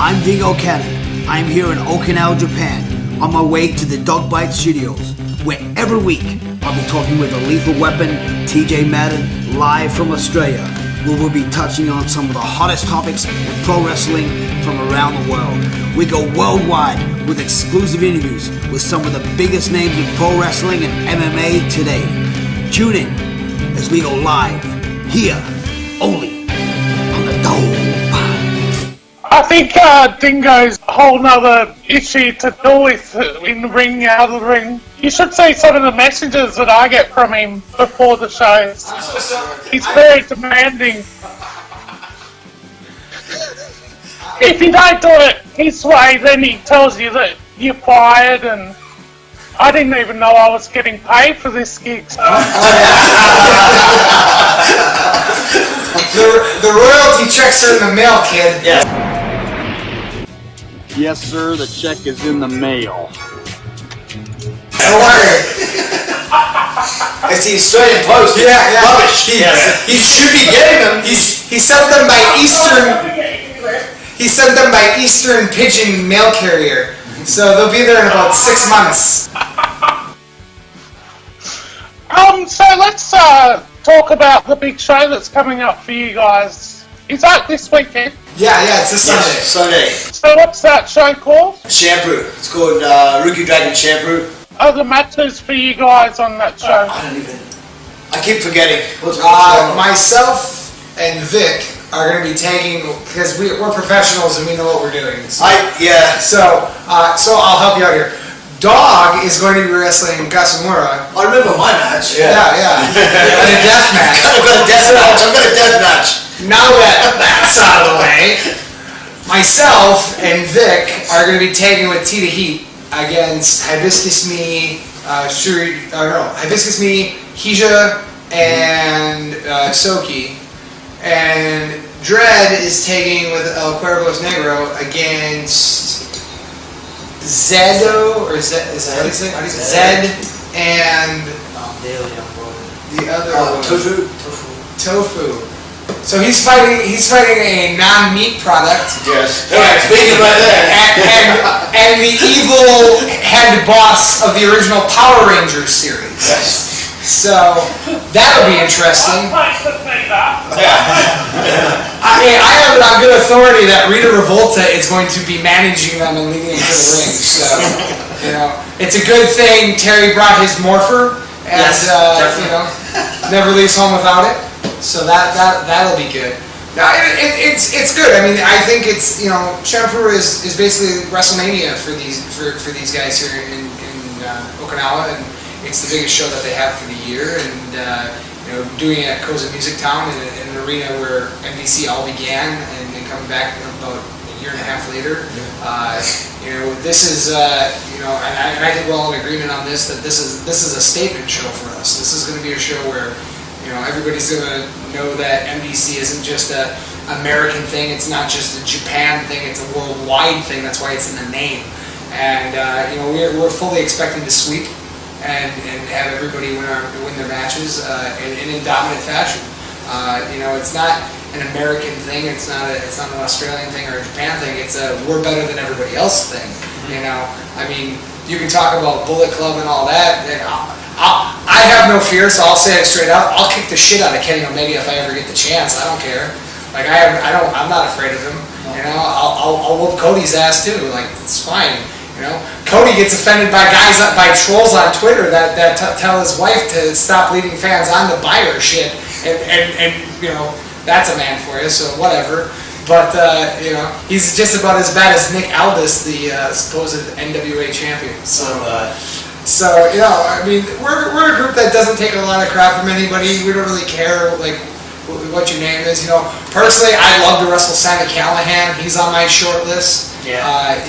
I'm Dingo Cannon. I'm here in Okinawa, Japan, on my way to the DAWG BITE studios, where every week I'll be talking with a lethal weapon, TJ Madden, live from Australia, where we'll be touching on some of the hottest topics in pro wrestling from around the world. We go worldwide with exclusive interviews with some of the biggest names in pro wrestling and MMA today. Tune in as we go live, here, only on the DAWG. I think Dingo's a whole nother issue to deal with in the ring, out of the ring. You should see some of the messages that I get from him before the shows. He's very demanding. If you don't do it his way, then he tells you that you're fired, and I didn't even know I was getting paid for this gig. The royalty checks are in the mail, kid. Yeah. Yes, sir, the check is in the mail. Don't worry. It's the Australian Post. Yeah. Rubbish. He should be getting them. He sent them by Eastern. He sent them by Eastern Pigeon mail carrier. So they'll be there in about 6 months. So let's talk about the big show that's coming up for you guys. Is that this weekend? Yeah, it's this Sunday. Sunday. So what's that show called? Shampoo. It's called Rookie Dragon Shampoo. Are the matches for you guys on that show? I keep forgetting. Myself and Vic are going to be tagging, because we're professionals and we know what we're doing. So, So I'll help you out here. DAWG is going to be wrestling Gasamura. I remember my match. Yeah. In a death match. I've got a death match. Now that that's out of the way, myself and Vic are going to be tagging with Tida Heat against Hibiscus Me, Hija, and Soki. And Dread is tagging with El Cuervos Negro against Zedo, or Zed, is that how do you say it? Zed and the other one. Tofu. So he's fighting a non-meat product. Yes. It's vegan right there. And the evil head boss of the original Power Rangers series. Yes. So that'll be interesting. I have it on good authority that Rita Revolta is going to be managing them and leading them to the ring. So it's a good thing Terry brought his morpher, and never leaves home without it. So that'll be good. No, it's good. I mean, I think it's Shampoo is basically WrestleMania for these guys here in Okinawa, and it's the biggest show that they have for the year. And doing it at Koza Music Town in an arena where MDC all began, and coming back about a year and a half later. This is and I think we're all in agreement on this, that this is a statement show for us. This is going to be a show where everybody's going to know that MDC isn't just a American thing. It's not just a Japan thing. It's a worldwide thing. That's why it's in the name. And we're fully expecting to sweep and have everybody win their matches in dominant fashion. It's not an American thing. It's not an Australian thing or a Japan thing. It's a we're better than everybody else thing. I mean, you can talk about Bullet Club and all that. And I have no fear, so I'll say it straight out. I'll kick the shit out of Kenny Omega if I ever get the chance. I don't care. Like I'm not afraid of him. I'll whoop Cody's ass too. Like, it's fine. Cody gets offended by trolls on Twitter that tell his wife to stop leading fans on to buy her shit, and that's a man for you. So whatever. But he's just about as bad as Nick Aldis, the supposed NWA champion. So I mean, we're a group that doesn't take a lot of crap from anybody. We don't really care like what your name is. Personally, I'd love to wrestle Sammy Callahan. He's on my short list. Yeah.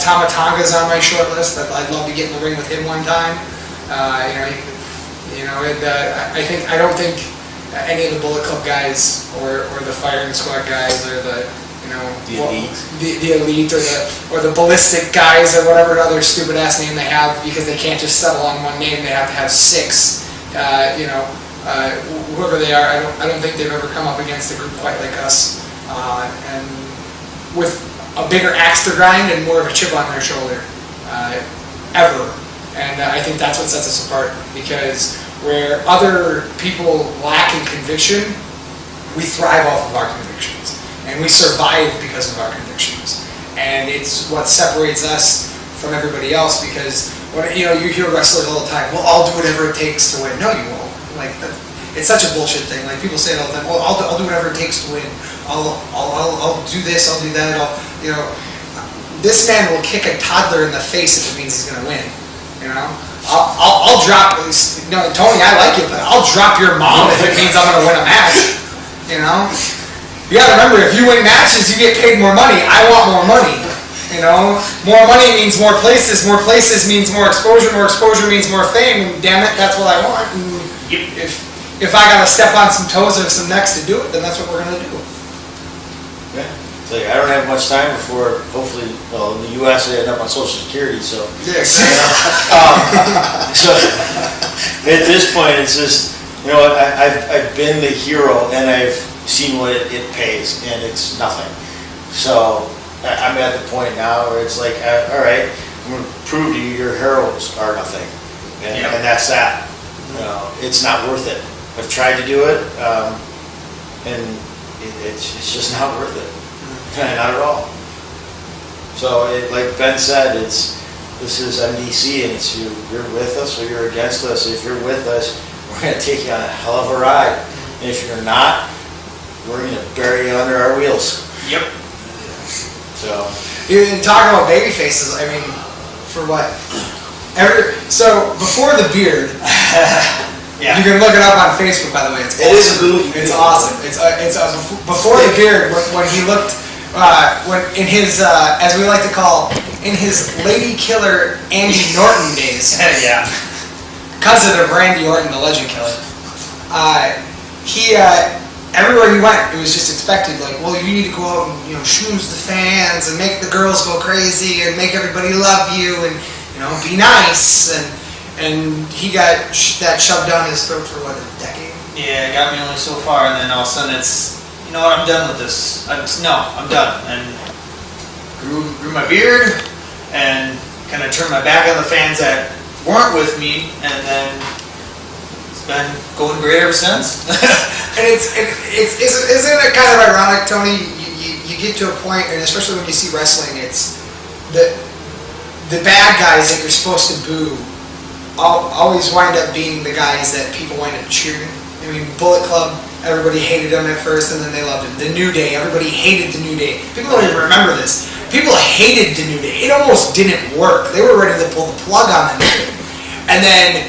Tama Tonga's on my short list. I'd love to get in the ring with him one time. I don't think any of the Bullet Club guys or the Firing Squad guys or the elite or the ballistic guys or whatever other stupid ass name they have, because they can't just settle on one name. They have to have 6. Whoever they are, I don't think they've ever come up against a group quite like us. And with a bigger axe to grind and more of a chip on their shoulder ever. And I think that's what sets us apart, because where other people lack in conviction, we thrive off of our convictions, and we survive because of our convictions. And it's what separates us from everybody else, because when you hear wrestlers all the time, well, I'll do whatever it takes to win. No, you won't. Like, it's such a bullshit thing. Like, people say it all the time. Well, I'll do whatever it takes to win. I'll do this. I'll do that. This man will kick a toddler in the face if it means he's gonna win. I'll drop. Tony, I like you, but I'll drop your mom if it means I'm gonna win a match. You gotta remember, if you win matches, you get paid more money. I want more money. More money means more places means more exposure means more fame, and damn it, that's what I want. And if I gotta step on some toes of some necks to do it, then that's what we're gonna do. Yeah. So I don't have much time before, hopefully, in the U.S. I end up on Social Security, so. Yeah. So at this point, it's just, I've been the hero, and I've seen what it pays, and it's nothing. So I'm at the point now where it's like, all right, I'm going to prove to you your heroes are nothing, and that's that. It's not worth it. I've tried to do it, and it's just not worth it. Not at all. So, like Ben said, this is MDC, and it's you're with us or you're against us. If you're with us, we're going to take you on a hell of a ride, and if you're not, we're going to bury you under our wheels. Yep. So, you're talking about baby faces. I mean, for what? So before the beard. Yeah. You can look it up on Facebook, by the way. It's awesome. It is a good. It's awesome. It's before the beard when he looked. When in his, as we like to call, in his lady killer Andy Norton days. Yeah. Cousin of Randy Orton, the legend killer. Everywhere he went, it was just expected. Like, well, you need to go out and schmooze the fans and make the girls go crazy and make everybody love you and be nice. And he got that shoved down his throat for what, a decade? Yeah, it got me only so far, and then all of a sudden it's. You know what, I'm done with this. I'm done. And grew my beard and kind of turned my back on the fans that weren't with me, and then it's been going great ever since. And isn't it kind of ironic, Tony? You get to a point, and especially when you see wrestling, it's the bad guys that you're supposed to boo always wind up being the guys that people wind up cheering. I mean, Bullet Club. Everybody hated him at first, and then they loved him. The New Day, everybody hated the New Day. People don't even remember this. People hated the New Day. It almost didn't work. They were ready to pull the plug on the New Day. And then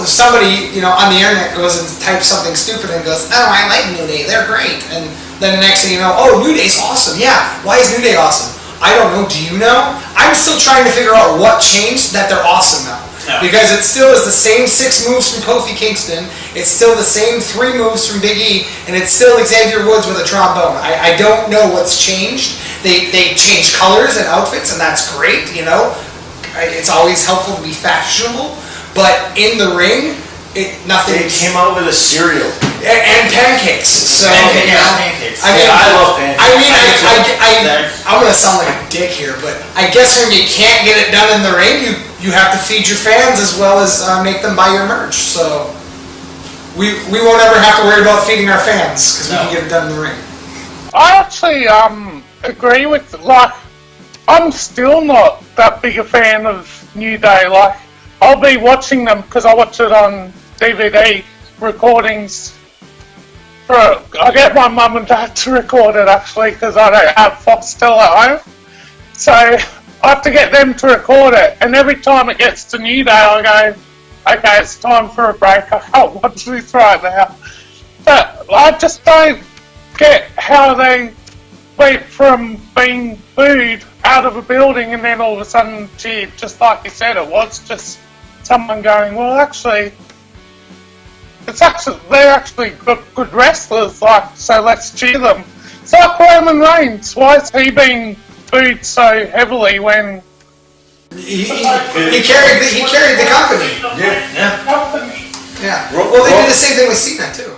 somebody, on the internet goes and types something stupid and goes, oh, I like New Day, they're great. And then the next thing you know, oh, New Day's awesome. Yeah, why is New Day awesome? I don't know, do you know? I'm still trying to figure out what changed that they're awesome now. No. Because it still is the same 6 moves from Kofi Kingston, it's still the same 3 moves from Big E, and it's still Xavier Woods with a trombone. I don't know what's changed. They change colors and outfits, and that's great, It's always helpful to be fashionable, but in the ring, nothing. They came out with a cereal. And pancakes. So, pancakes. I mean, I love pancakes. I'm going to sound like a dick here, but I guess when you can't get it done in the ring, you have to feed your fans as well as make them buy your merch. So we won't ever have to worry about feeding our fans because we can get it done in the ring. I actually agree with, I'm still not that big a fan of New Day. I'll be watching them because I watch it on DVD recordings. I get my mum and dad to record it actually because I don't have Foxtel at home. So I have to get them to record it, and every time it gets to New Day I go, okay, it's time for a break, I can't watch this right now. But I just don't get how they went from being booed out of a building and then all of a sudden, gee, just like you said, it was just someone going, well, actually, they're actually good wrestlers, so let's cheer them. It's like Roman Reigns. Why is he being booed so heavily when he carried the company? Yeah. Yeah. Well, they did the same thing with Cena too.